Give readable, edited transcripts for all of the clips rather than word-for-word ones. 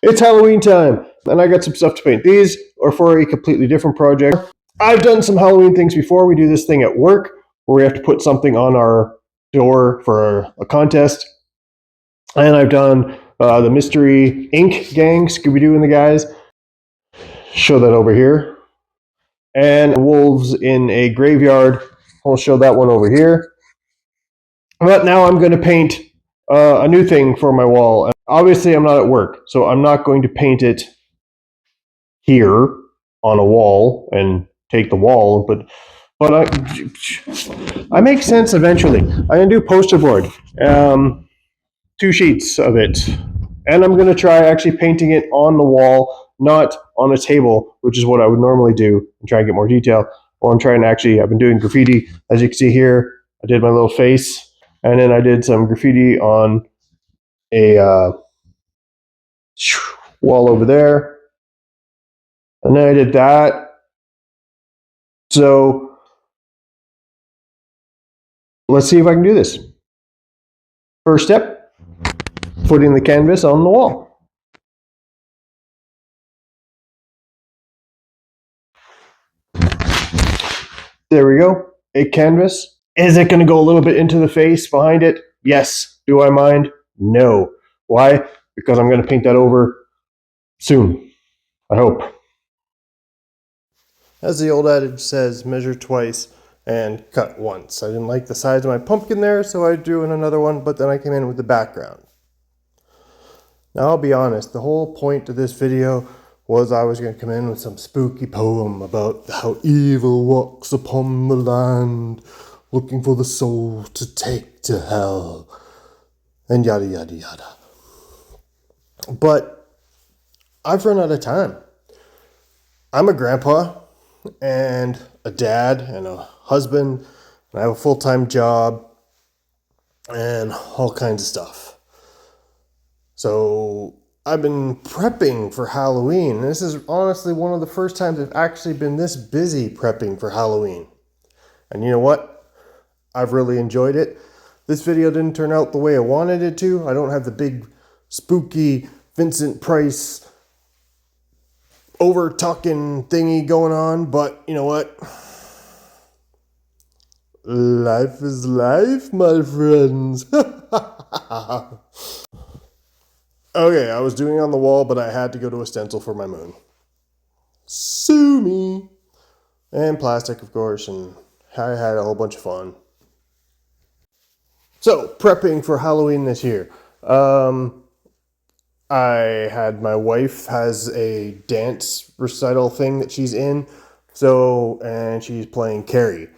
It's Halloween time, and I got some stuff to paint. These are for a completely different project. I've done some Halloween things before. We do this thing at work where we have to put something on our door for a contest. And I've done the Mystery Inc. gang, Scooby Doo and the guys. Show that over here. And wolves in a graveyard. I'll show that one over here. But now I'm going to paint a new thing for my wall. Obviously, I'm not at work, so I'm not going to paint it here on a wall and take the wall, but I make sense eventually. I'm going to do poster board, 2 sheets of it, and I'm going to try actually painting it on the wall, not on a table, which is what I would normally do, and try and get more detail. Or I'm trying to actually, I've been doing graffiti, as you can see here. I did my little face, and then I did some graffiti on a wall over there, and then I did that. So let's see if I can do this. First step, putting the canvas on the wall. There we go, a canvas. Is it going to go a little bit into the face behind it? Yes. Do I mind? No. Why? Because I'm going to paint that over soon, I hope. As the old adage says, measure twice and cut once. I didn't like the size of my pumpkin there, so I drew in another one, but then I came in with the background. Now, I'll be honest, the whole point of this video was I was going to come in with some spooky poem about how evil walks upon the land, looking for the soul to take to hell, and yada yada yada. But I've run out of time. I'm a grandpa, and a dad, and a husband, and I have a full-time job, and all kinds of stuff. So I've been prepping for Halloween. This is honestly one of the first times I've actually been this busy prepping for Halloween. And you know what? I've really enjoyed it. This video didn't turn out the way I wanted it to. I don't have the big spooky Vincent Price over talking thingy going on, but you know what? Life is life, my friends. Okay, I was doing it on the wall, but I had to go to a stencil for my moon. Sue me. And plastic, of course, and I had a whole bunch of fun. So, prepping for Halloween this year. I had, my wife has a dance recital thing that she's in, so, and she's playing Carrie.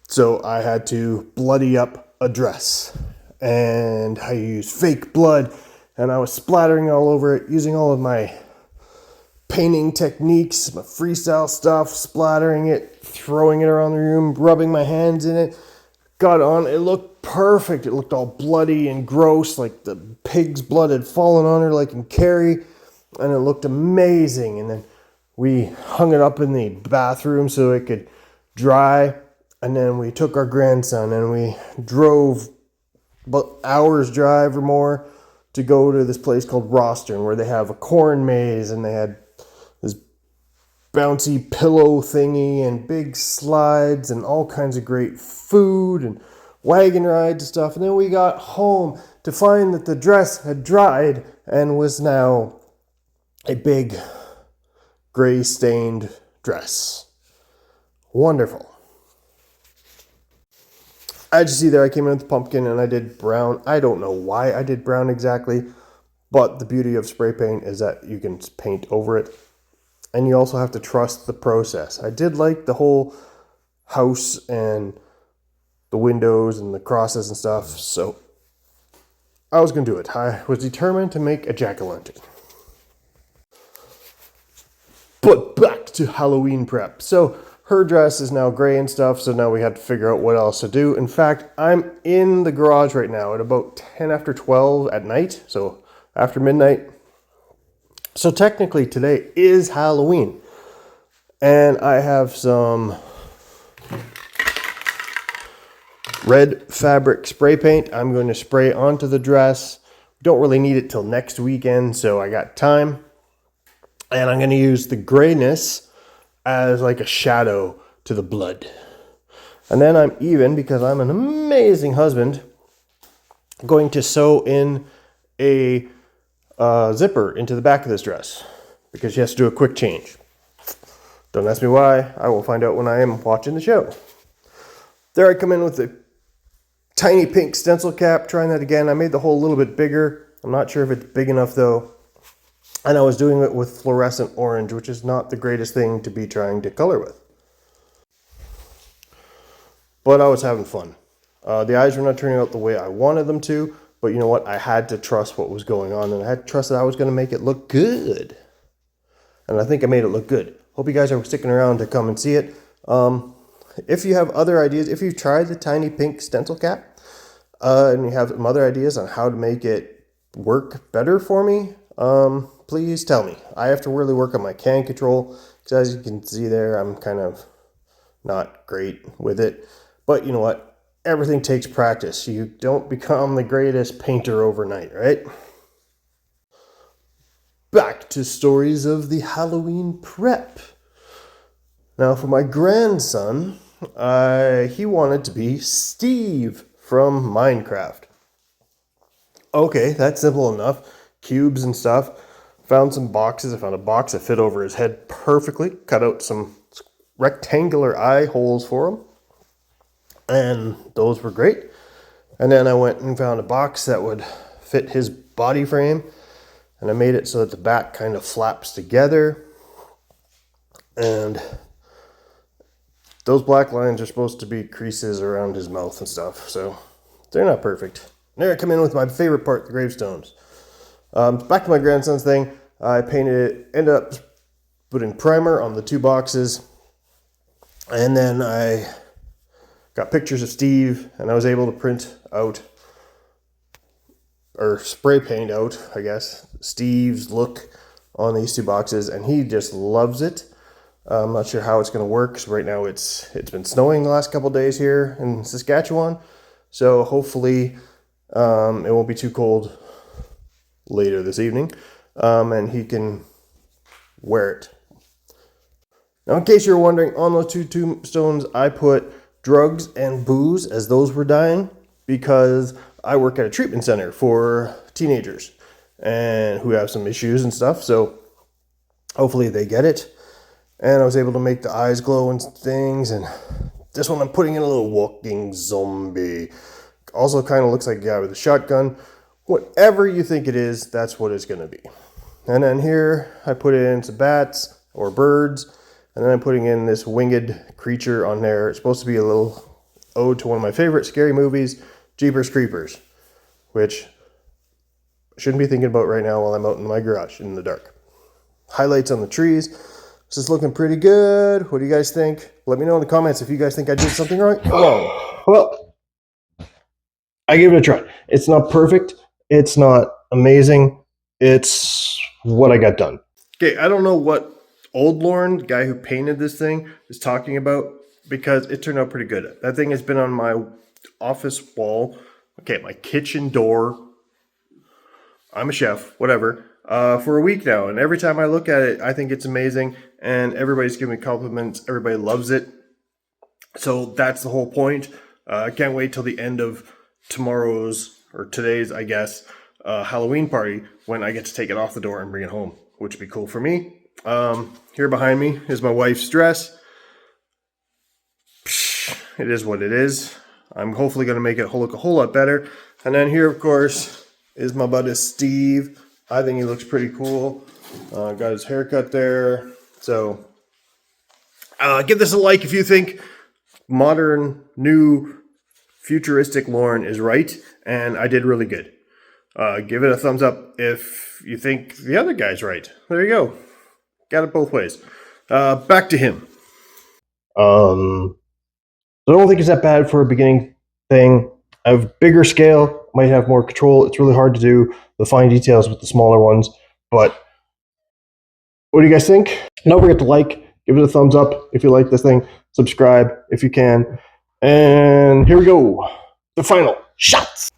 So I had to bloody up a dress, and I used fake blood, and I was splattering all over it, using all of my painting techniques, my freestyle stuff, splattering it, throwing it around the room, rubbing my hands in it. Got on, it looked perfect. It looked all bloody and gross, like the pig's blood had fallen on her, like in Carrie, and it looked amazing. And then we hung it up in the bathroom so it could dry, and then we took our grandson and we drove about hours drive or more to go to this place called Rostern, where they have a corn maze, and they had this bouncy pillow thingy and big slides and all kinds of great food and wagon rides and stuff. And then we got home to find that the dress had dried and was now a big gray stained dress. Wonderful. As you see there, I came in with the pumpkin and I did brown. I don't know why I did brown exactly, but the beauty of spray paint is that you can paint over it. And you also have to trust the process. I did like the whole house and the windows and the crosses and stuff, so I was going to do it. I was determined to make a jack-o'-lantern. But back to Halloween prep. So her dress is now gray and stuff, so now we have to figure out what else to do. In fact, I'm in the garage right now at about 10 after 12 at night, so after midnight. So technically today is Halloween, and I have some red fabric spray paint. I'm going to spray onto the dress. Don't really need it till next weekend, so I got time. And I'm going to use the grayness as like a shadow to the blood. And then I'm even, because I'm an amazing husband, going to sew in a zipper into the back of this dress because she has to do a quick change. Don't ask me why. I will find out when I am watching the show. There I come in with the tiny pink stencil cap, trying that again. I made the hole a little bit bigger. I'm not sure if it's big enough though. And I was doing it with fluorescent orange, which is not the greatest thing to be trying to color with. But I was having fun. The eyes were not turning out the way I wanted them to, but you know what? I had to trust what was going on, and I had to trust that I was going to make it look good. And I think I made it look good. Hope you guys are sticking around to come and see it. If you have other ideas, if you've tried the tiny pink stencil cap, and you have some other ideas on how to make it work better for me, please tell me. I have to really work on my can control, because as you can see there, I'm kind of not great with it. But you know what? Everything takes practice. You don't become the greatest painter overnight, right? Back to stories of the Halloween prep. Now for my grandson, he wanted to be Steve from Minecraft. Okay, that's simple enough. Cubes and stuff. Found some boxes. I found a box that fit over his head perfectly. Cut out some rectangular eye holes for him. And those were great. And then I went and found a box that would fit his body frame. And I made it so that the back kind of flaps together. And those black lines are supposed to be creases around his mouth and stuff. So they're not perfect. There I come in with my favorite part, the gravestones. Back to my grandson's thing. I painted it, ended up putting primer on the two boxes. And then I got pictures of Steve, and I was able to print out, or spray paint out, I guess, Steve's look on these two boxes, and he just loves it. I'm not sure how it's going to work, because right now it's been snowing the last couple days here in Saskatchewan, so hopefully it won't be too cold later this evening, and he can wear it. Now, in case you're wondering, on those two tombstones, I put drugs and booze as those were dying, because I work at a treatment center for teenagers and who have some issues and stuff. So hopefully they get it. And I was able to make the eyes glow and things. And this one I'm putting in a little walking zombie. Also kind of looks like a guy with a shotgun. Whatever you think it is, that's what it's going to be. And then here I put in some bats or birds. And then I'm putting in this winged creature on there. It's supposed to be a little ode to one of my favorite scary movies, Jeepers Creepers, which I shouldn't be thinking about right now while I'm out in my garage in the dark. Highlights on the trees. This is looking pretty good. What do you guys think? Let me know in the comments if you guys think I did something right. Oh, well, I gave it a try. It's not perfect. It's not amazing. It's what I got done. Okay, I don't know what Old Lauren, the guy who painted this thing, is talking about, because it turned out pretty good. That thing has been on my office wall, okay, my kitchen door, I'm a chef, whatever, for a week now. And every time I look at it, I think it's amazing. And everybody's giving me compliments. Everybody loves it. So that's the whole point. I can't wait till the end of tomorrow's, or today's, I guess, Halloween party, when I get to take it off the door and bring it home, which would be cool for me. Here behind me is my wife's dress. It is what it is. I'm hopefully going to make it look a whole lot better. And then here, of course, is my buddy Steve. I think he looks pretty cool. Got his haircut there. So give this a like if you think modern, new, futuristic Lauren is right. And I did really good. Give it a thumbs up if you think the other guy's right. There you go. Got it both ways. Back to him. I don't think it's that bad for a beginning thing. I have bigger scale, might have more control. It's really hard to do the fine details with the smaller ones. But what do you guys think? Don't forget to like, give it a thumbs up if you like this thing. Subscribe if you can. And here we go. The final shots.